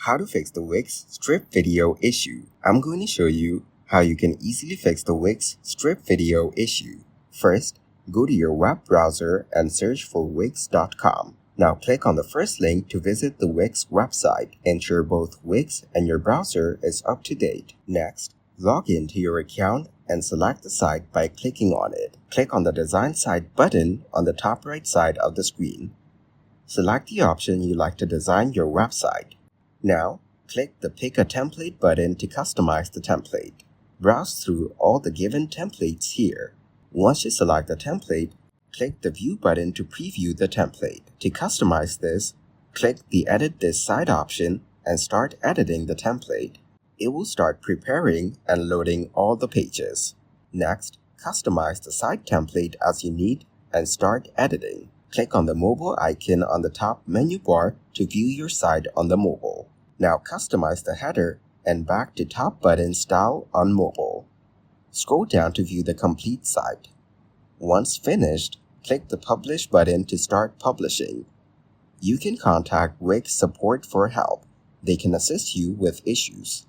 How to fix the Wix strip video issue. I'm going to show you how you can easily fix the Wix strip video issue. First, go to your web browser and search for wix.com. Now click on the first link to visit the Wix website. Ensure both Wix and your browser is up to date. Next, log into your account and select the site by clicking on it. Click on the Design Site button on the top right side of the screen. Select the option you like to design your website. Now, click the Pick a Template button to customize the template. Browse through all the given templates here. Once you select the template, click the View button to preview the template. To customize this, click the Edit this site option and start editing the template. It will start preparing and loading all the pages. Next, customize the site template as you need and start editing. Click on the mobile icon on the top menu bar to view your site on the mobile. Now customize the header and back to top button style on mobile. Scroll down to view the complete site. Once finished, click the Publish button to start publishing. You can contact Wix support for help. They can assist you with issues.